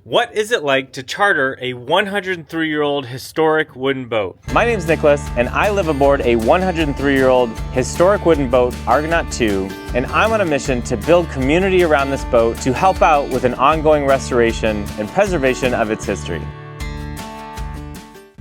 What is it like to charter a 103-year-old historic wooden boat? My name's Nicholas, and I live aboard a 103-year-old historic wooden boat, Argonaut II, and I'm on a mission to build community around this boat to help out with an ongoing restoration and preservation of its history.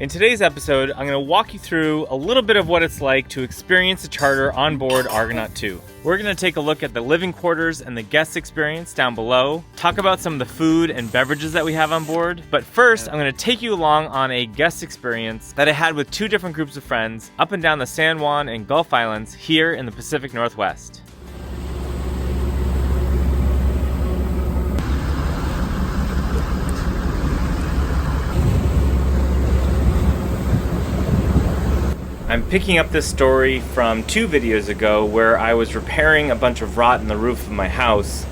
In today's episode, I'm going to walk you through a little bit of what it's like to experience a charter on board Argonaut II. We're going to take a look at the living quarters and the guest experience down below, talk about some of the food and beverages that we have on board. But first, I'm going to take you along on a guest experience that I had with two different groups of friends up and down the San Juan and Gulf Islands here in the Pacific Northwest. I'm picking up this story from 2 videos ago where I was repairing a bunch of rot in the roof of my house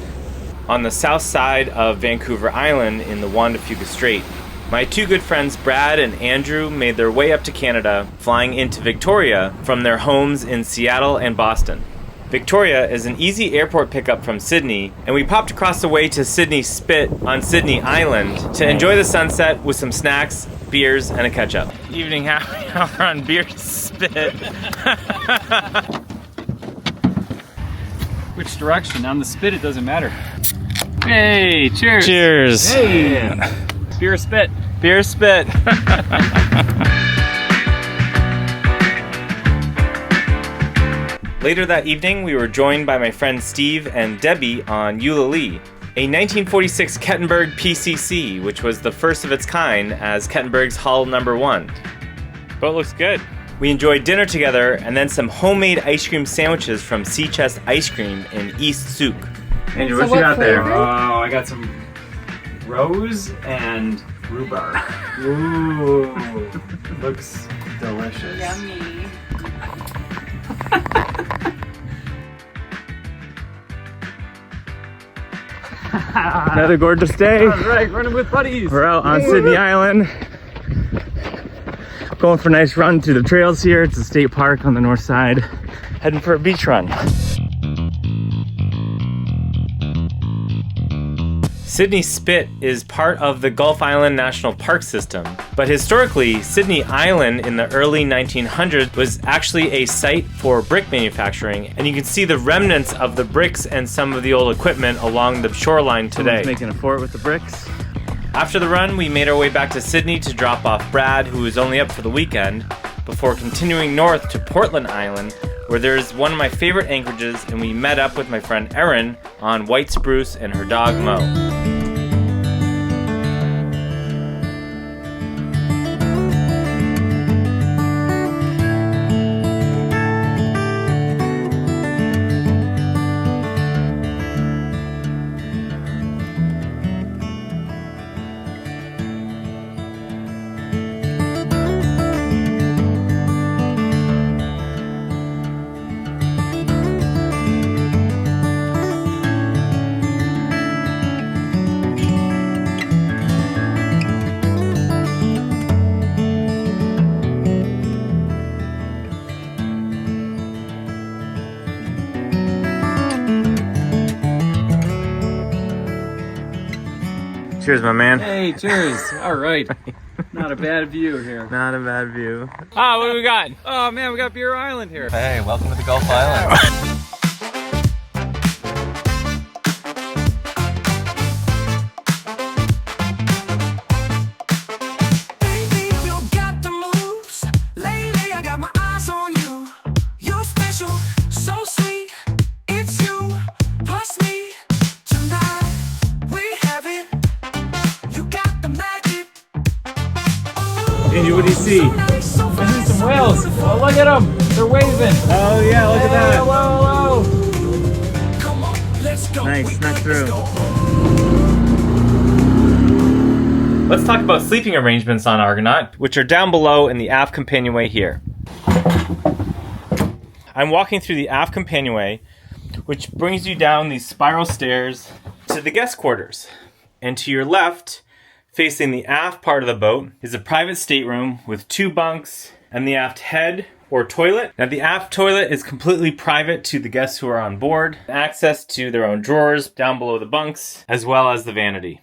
on the south side of Vancouver Island in the Juan de Fuca Strait. My 2 good friends Brad and Andrew made their way up to Canada, flying into Victoria from their homes in Seattle and Boston. Victoria is an easy airport pickup from Sydney, and we popped across the way to Sydney Spit on Sydney Island to enjoy the sunset with some snacks, beers, and a catch-up. Evening happy hour on Beer Spit. Which direction? On the spit, it doesn't matter. Hey, cheers! Cheers! Hey! Beer spit. Beer Spit. Later that evening, we were joined by my friends Steve and Debbie on Eulalie, a 1946 Kettenberg PCC, which was the first of its kind as Kettenberg's hull number 1. Boat looks good. We enjoyed dinner together and then some homemade ice cream sandwiches from Sea Chest Ice Cream in East Souk. Andrew, what you got there? Oh, I got some rose and rhubarb. Ooh, looks delicious. Yummy. Another gorgeous day. All right, running with buddies. We're out on Sydney Island. Going for a nice run through the trails here. It's a state park on the north side. Heading for a beach run. Sydney Spit is part of the Gulf Island National Park System, but historically, Sydney Island in the early 1900s was actually a site for brick manufacturing, and you can see the remnants of the bricks and some of the old equipment along the shoreline today. Someone's making a fort with the bricks. After the run, we made our way back to Sydney to drop off Brad, who was only up for the weekend, before continuing north to Portland Island, where there's one of my favorite anchorages, and we met up with my friend Erin on White Spruce and her dog Mo. Cheers, my man. Hey, cheers. All right. Not a bad view here. Not a bad view. Ah, what do we got? Oh man, we got Beer Island here. Hey, welcome to the Gulf Islands. Andy, what do you see? I see some whales. Oh, look at them. They're waving. Oh yeah, look at that. Hello, hello. Nice, snuck through. Let's talk about sleeping arrangements on Argonaut, which are down below in the aft companionway here. I'm walking through the aft companionway, which brings you down these spiral stairs to the guest quarters. And to your left, facing the aft part of the boat, is a private stateroom with 2 bunks and the aft head or toilet. Now the aft toilet is completely private to the guests who are on board. Access to their own drawers down below the bunks, as well as the vanity.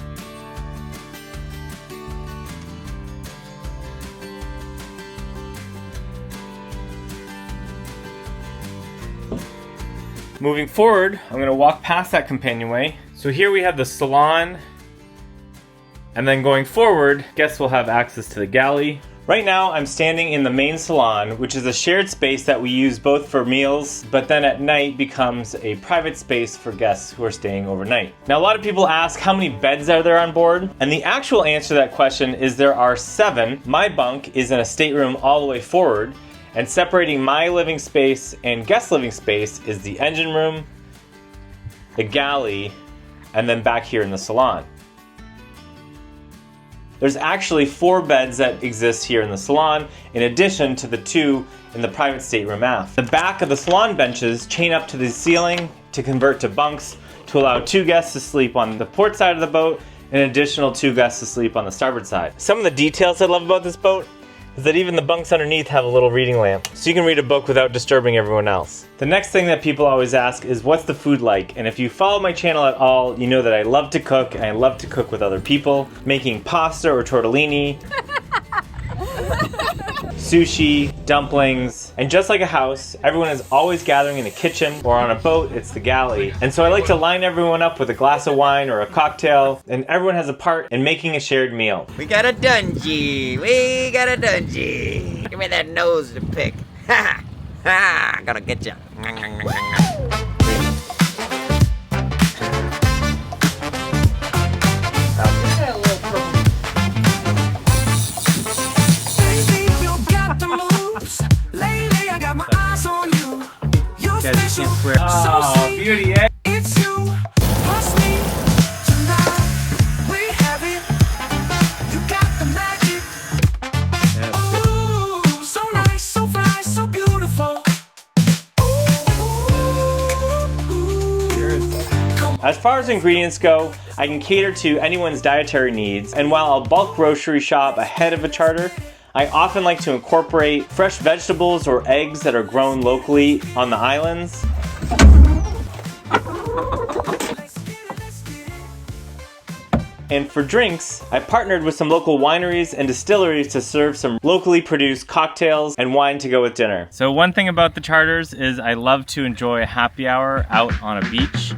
Moving forward, I'm going to walk past that companionway. So here we have the salon, and then going forward, guests will have access to the galley. Right now, I'm standing in the main salon, which is a shared space that we use both for meals, but then at night becomes a private space for guests who are staying overnight. Now, a lot of people ask how many beds are there on board, and the actual answer to that question is there are 7. My bunk is in a stateroom all the way forward, and separating my living space and guest living space is the engine room, the galley, and then back here in the salon. There's actually 4 beds that exist here in the salon, in addition to the 2 in the private stateroom aft. The back of the salon benches chain up to the ceiling to convert to bunks to allow 2 guests to sleep on the port side of the boat and an additional 2 guests to sleep on the starboard side. Some of the details I love about this boat is that even the bunks underneath have a little reading lamp, so you can read a book without disturbing everyone else. The next thing that people always ask is, what's the food like? And if you follow my channel at all, you know that I love to cook, and I love to cook with other people, making pasta or tortellini, sushi, dumplings, and just like a house, everyone is always gathering in the kitchen, or on a boat, it's the galley. And so I like to line everyone up with a glass of wine or a cocktail, and everyone has a part in making a shared meal. We got a dungy. We got a dungy. Give me that nose to pick. Ha ha. I'm gonna get you. Oh, beauty, eh? It's you, plus me, tonight. We have it. You got the magic. Ooh, so nice, so fly, so beautiful. As far as ingredients go, I can cater to anyone's dietary needs, and while I'll bulk grocery shop ahead of a charter, I often like to incorporate fresh vegetables or eggs that are grown locally on the islands. And for drinks, I partnered with some local wineries and distilleries to serve some locally produced cocktails and wine to go with dinner. So one thing about the charters is I love to enjoy a happy hour out on a beach.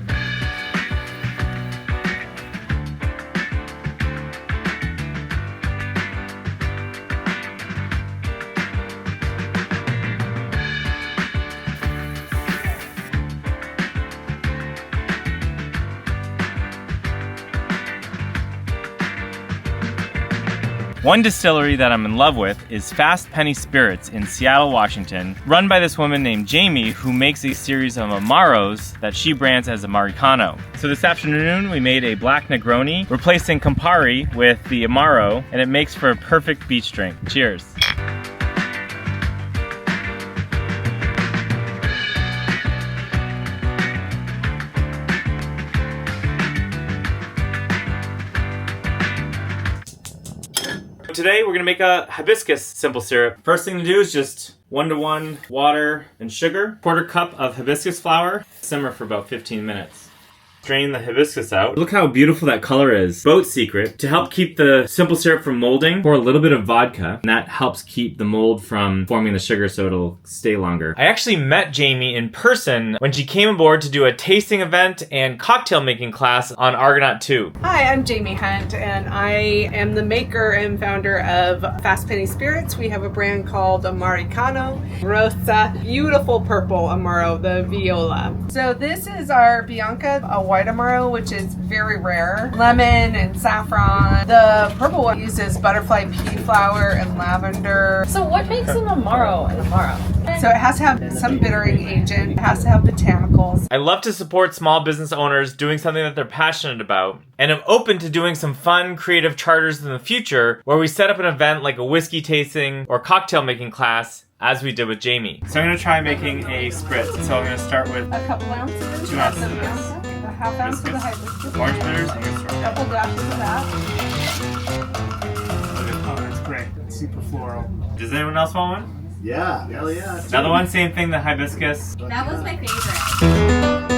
One distillery that I'm in love with is Fast Penny Spirits in Seattle, Washington, run by this woman named Jamie, who makes a series of Amaros that she brands as Americano. So this afternoon we made a black Negroni, replacing Campari with the Amaro, and it makes for a perfect beach drink. Cheers. Today we're gonna make a hibiscus simple syrup. First thing to do is just 1-to-1 water and sugar, 1/4 cup of hibiscus flower, simmer for about 15 minutes. Strain the hibiscus out. Look how beautiful that color is. Boat secret. To help keep the simple syrup from molding, pour a little bit of vodka, and that helps keep the mold from forming the sugar so it'll stay longer. I actually met Jamie in person when she came aboard to do a tasting event and cocktail making class on Argonaut II. Hi, I'm Jamie Hunt, and I am the maker and founder of Fast Penny Spirits. We have a brand called Americano, Rosa, beautiful purple Amaro, the Viola. So this is our Bianca, a white Amaro, which is very rare. Lemon and saffron. The purple one uses butterfly pea flower and lavender. So what makes an Amaro an Amaro? So it has to have some bittering agent. It has to have botanicals. I love to support small business owners doing something that they're passionate about, and I'm open to doing some fun, creative charters in the future where we set up an event like a whiskey tasting or cocktail making class, as we did with Jamie. So I'm going to try making a spritz. So I'm going to start with A couple ounces. 2 ounces of of the this. Bianca, a half ounce of the hibiscus. Orange bitters. I'm going to A start. couple dashes of that. Oh, that's great. It's super floral. Does anyone else want one? Yeah, hell yeah. Another one, same thing, the hibiscus. That was my favorite.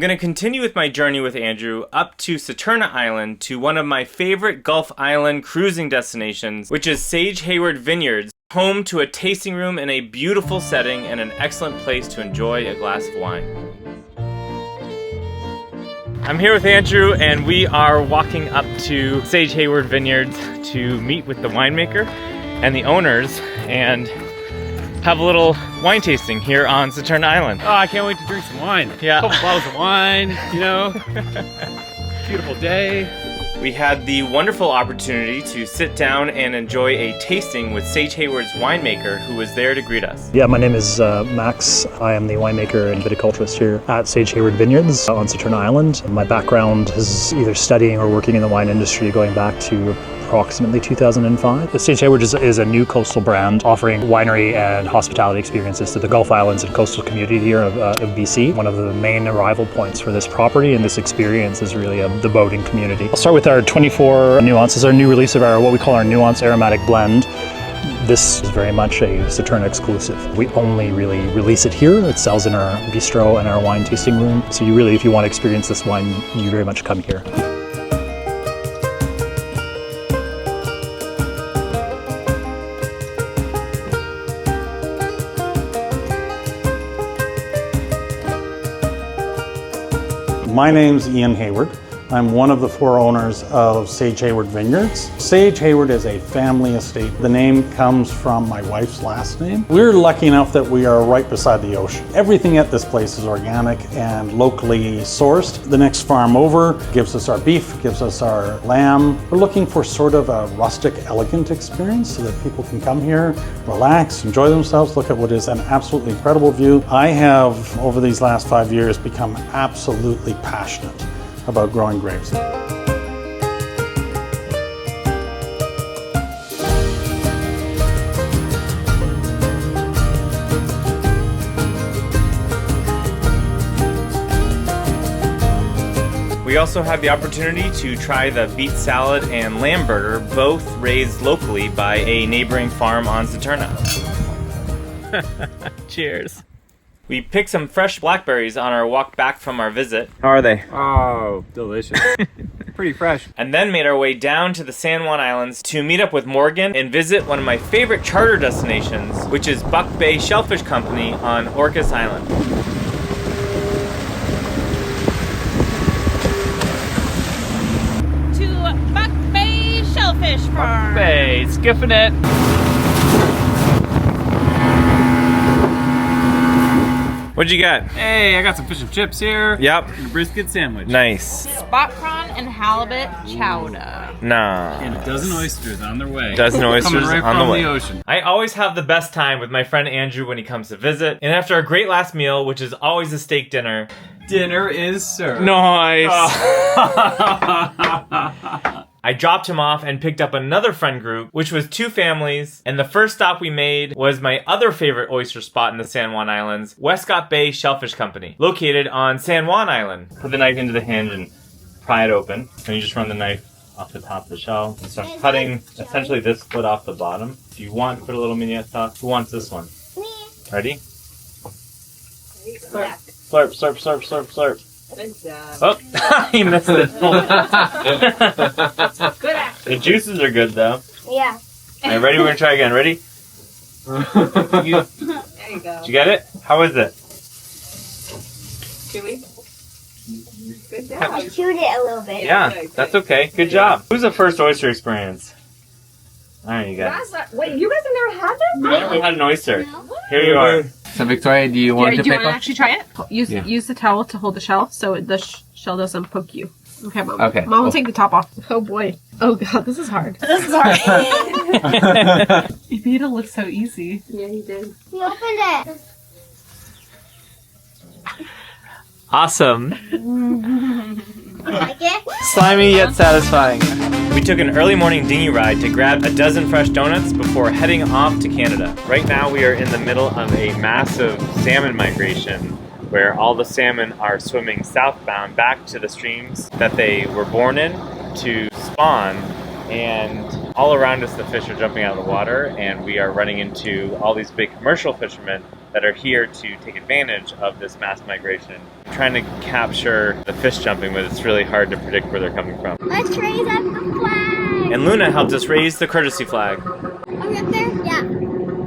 I'm going to continue with my journey with Andrew up to Saturna Island to one of my favorite Gulf Island cruising destinations, which is Sage Hayward Vineyards, home to a tasting room in a beautiful setting and an excellent place to enjoy a glass of wine. I'm here with Andrew and we are walking up to Sage Hayward Vineyards to meet with the winemaker and the owners and have a little wine tasting here on Saturna Island. Oh, I can't wait to drink some wine. Yeah. A couple bottles of wine, you know. Beautiful day. We had the wonderful opportunity to sit down and enjoy a tasting with Sage Hayward's winemaker, who was there to greet us. Yeah, my name is Max. I am the winemaker and viticulturist here at Sage Hayward Vineyards on Saturna Island. My background is either studying or working in the wine industry going back to approximately 2005. The Sage Hayward is a new coastal brand offering winery and hospitality experiences to the Gulf Islands and coastal community here of BC. One of the main arrival points for this property and this experience is really the boating community. I'll start with our 24 nuances, our new release of what we call our Nuance Aromatic Blend. This is very much a Saturna exclusive. We only really release it here. It sells in our bistro and our wine tasting room. So you really, if you want to experience this wine, you very much come here. My name's Ian Hayward. I'm one of the 4 owners of Sage Hayward Vineyards. Sage Hayward is a family estate. The name comes from my wife's last name. We're lucky enough that we are right beside the ocean. Everything at this place is organic and locally sourced. The next farm over gives us our beef, gives us our lamb. We're looking for sort of a rustic, elegant experience so that people can come here, relax, enjoy themselves, look at what is an absolutely incredible view. I have, over these last 5 years, become absolutely passionate about growing grapes. We also had the opportunity to try the beet salad and lamb burger, both raised locally by a neighboring farm on Saturna. Cheers. We picked some fresh blackberries on our walk back from our visit. How are they? Oh, delicious. Pretty fresh. And then made our way down to the San Juan Islands to meet up with Morgan and visit one of my favorite charter destinations, which is Buck Bay Shellfish Company on Orcas Island. To Buck Bay Shellfish Farm. Hey, skiffing it. What'd you got? Hey, I got some fish and chips here. Yep. And a brisket sandwich. Nice. Spot prawn and halibut chowder. Nah. And a dozen oysters on their way. Dozen oysters Coming right on the from way. the ocean. I always have the best time with my friend Andrew when he comes to visit. And after a great last meal, which is always a steak dinner. Dinner is served. Nice. I dropped him off and picked up another friend group, which was 2 families. And the first stop we made was my other favorite oyster spot in the San Juan Islands, Westcott Bay Shellfish Company, located on San Juan Island. Put the knife into the hinge and pry it open. And you just run the knife off the top of the shell and start cutting essentially this split off the bottom. If you want to put a little mignonette sauce, who wants this one? Me. Ready? Slurp, slurp, slurp, slurp, slurp. Good job. Oh, he missed it. Good action. The juices are good though. Yeah. All right, ready? We're gonna try again. Ready? There you go. Did you get it? How is it? Chewy. Good I job. chewed it a little bit. Yeah, that's okay. Good job. Who's the first oyster experience? All right, you guys. Wait, you guys have never had them? I never had an oyster. Here you are. So Victoria, do you want Do you want to actually try it? Use the towel to hold the shell so the shell doesn't poke you. Okay, Mom. Okay, Mom will cool. take the top off. Oh boy. Oh god, this is hard. This is hard. You made it look so easy. Yeah, you did. We opened it. Awesome. Like it? Slimy yet satisfying. We took an early morning dinghy ride to grab a dozen fresh donuts before heading off to Canada. Right now we are in the middle of a massive salmon migration where all the salmon are swimming southbound back to the streams that they were born in to spawn, and all around us the fish are jumping out of the water and we are running into all these big commercial fishermen that are here to take advantage of this mass migration. I'm trying to capture the fish jumping, but it's really hard to predict where they're coming from. Let's raise up the flag. And Luna helped us raise the courtesy flag. Are we up there? Yeah.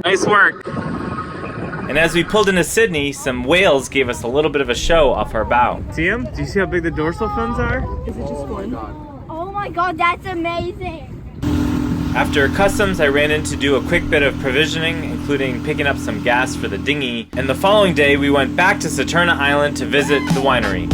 Nice work! And as we pulled into Sydney, some whales gave us a little bit of a show off our bow. See them? Do you see how big the dorsal fins are? Is it just one? Oh my god, that's amazing. After customs, I ran in to do a quick bit of provisioning, including picking up some gas for the dinghy, and the following day we went back to Saturna Island to visit the winery.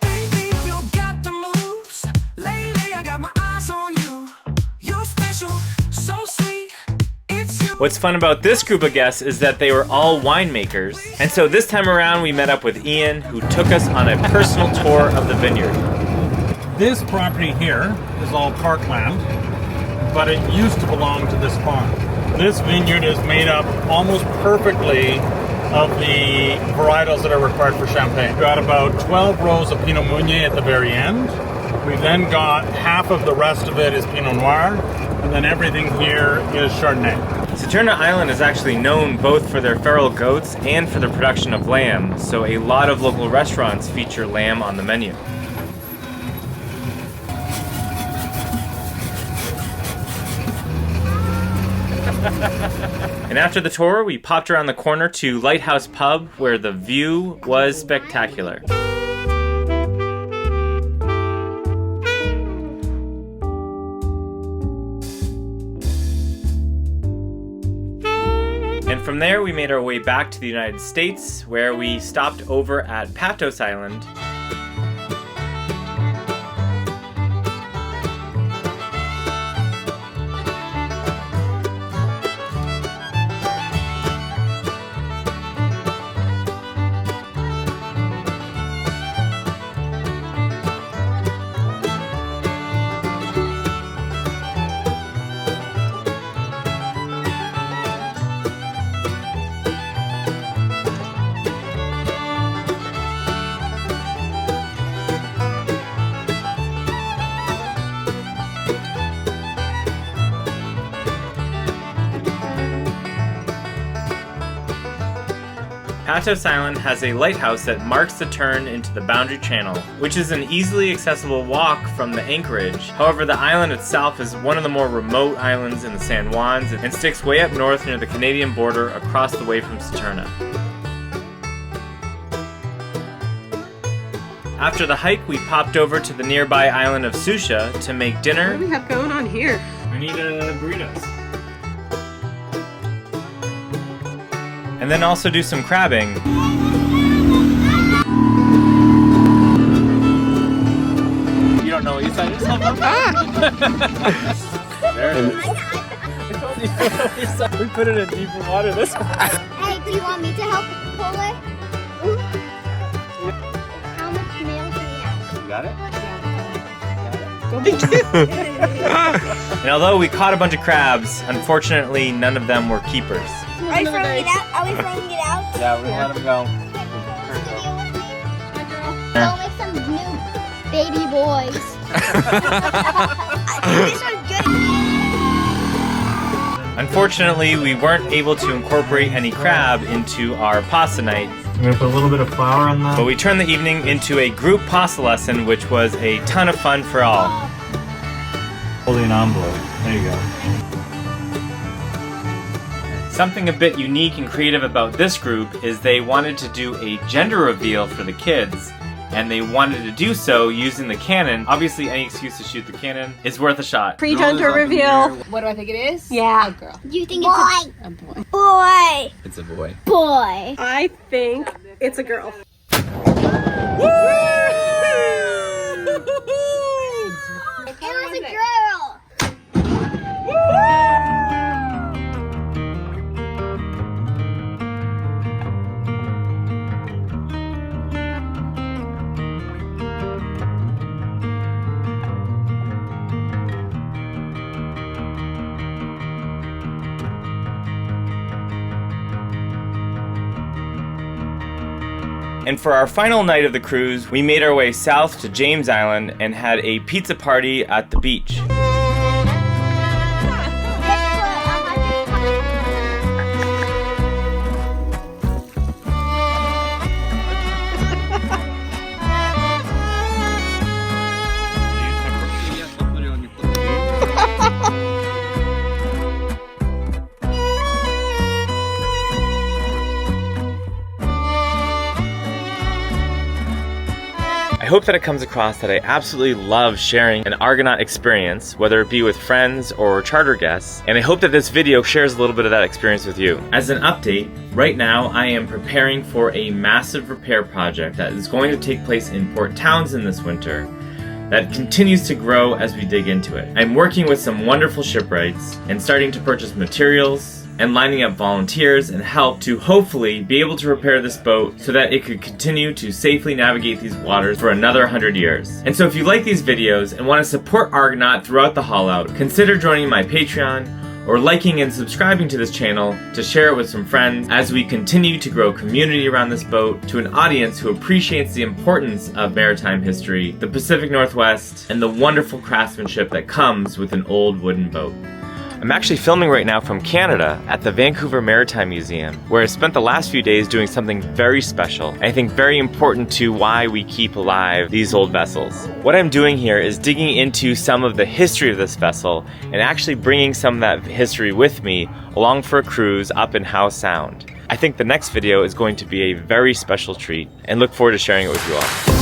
Baby, you got the moves. Lately, I got my eyes on you. You're special, so sweet. It's you. What's fun about this group of guests is that they were all winemakers, and so this time around we met up with Ian, who took us on a personal tour of the vineyard. This property here is all parkland, but it used to belong to this farm. This vineyard is made up almost perfectly of the varietals that are required for Champagne. We've got about 12 rows of Pinot Meunier at the very end. We've then got half of the rest of it is Pinot Noir, and then everything here is Chardonnay. Saturna Island is actually known both for their feral goats and for the production of lamb, so a lot of local restaurants feature lamb on the menu. And after the tour, we popped around the corner to Lighthouse Pub, where the view was spectacular. And from there, we made our way back to the United States, where we stopped over at Patos Island. Patos Island has a lighthouse that marks the turn into the Boundary Channel, which is an easily accessible walk from the anchorage. However, the island itself is one of the more remote islands in the San Juans and sticks way up north near the Canadian border across the way from Saturna. After the hike, we popped over to the nearby island of Susha to make dinner. What do we have going on here? We need burritos. And then also do some crabbing. You don't know what you signed yourself up for? There it is. We put it in deeper water this time. Hey, do you want me to help pull it? How much mail do we have? You got it? And although we caught a bunch of crabs, unfortunately none of them were keepers. Are we throwing it out? Are we throwing it out? Yeah, we let them go. Go make some new baby boys. These are good. Unfortunately, we weren't able to incorporate any crab into our pasta night. I'm gonna put a little bit of flour on But we turned the evening into a group pasta lesson, which was a ton of fun for all. holding an envelope. There you go. Something a bit unique and creative about this group is they wanted to do a gender reveal for the kids, and they wanted to do so using the cannon. Obviously, any excuse to shoot the cannon is worth a shot. Pre-gender reveal. What do I think it is? Yeah. A girl. Do you think it's A boy. boy? It's a boy. Boy. I think it's a girl. It was a girl. And for our final night of the cruise, we made our way south to James Island and had a pizza party at the beach. I hope that it comes across that I absolutely love sharing an Argonaut experience, whether it be with friends or charter guests, and I hope that this video shares a little bit of that experience with you. As an update, right now I am preparing for a massive repair project that is going to take place in Port Townsend this winter that continues to grow as we dig into it. I'm working with some wonderful shipwrights and starting to purchase materials and lining up volunteers and help to hopefully be able to repair this boat so that it could continue to safely navigate these waters for another 100 years. And so if you like these videos and want to support Argonaut throughout the haul out, consider joining my Patreon or liking and subscribing to this channel to share it with some friends as we continue to grow community around this boat to an audience who appreciates the importance of maritime history, the Pacific Northwest, and the wonderful craftsmanship that comes with an old wooden boat. I'm actually filming right now from Canada at the Vancouver Maritime Museum, where I spent the last few days doing something very special, and I think very important to why we keep alive these old vessels. What I'm doing here is digging into some of the history of this vessel and actually bringing some of that history with me along for a cruise up in Howe Sound. I think the next video is going to be a very special treat and look forward to sharing it with you all.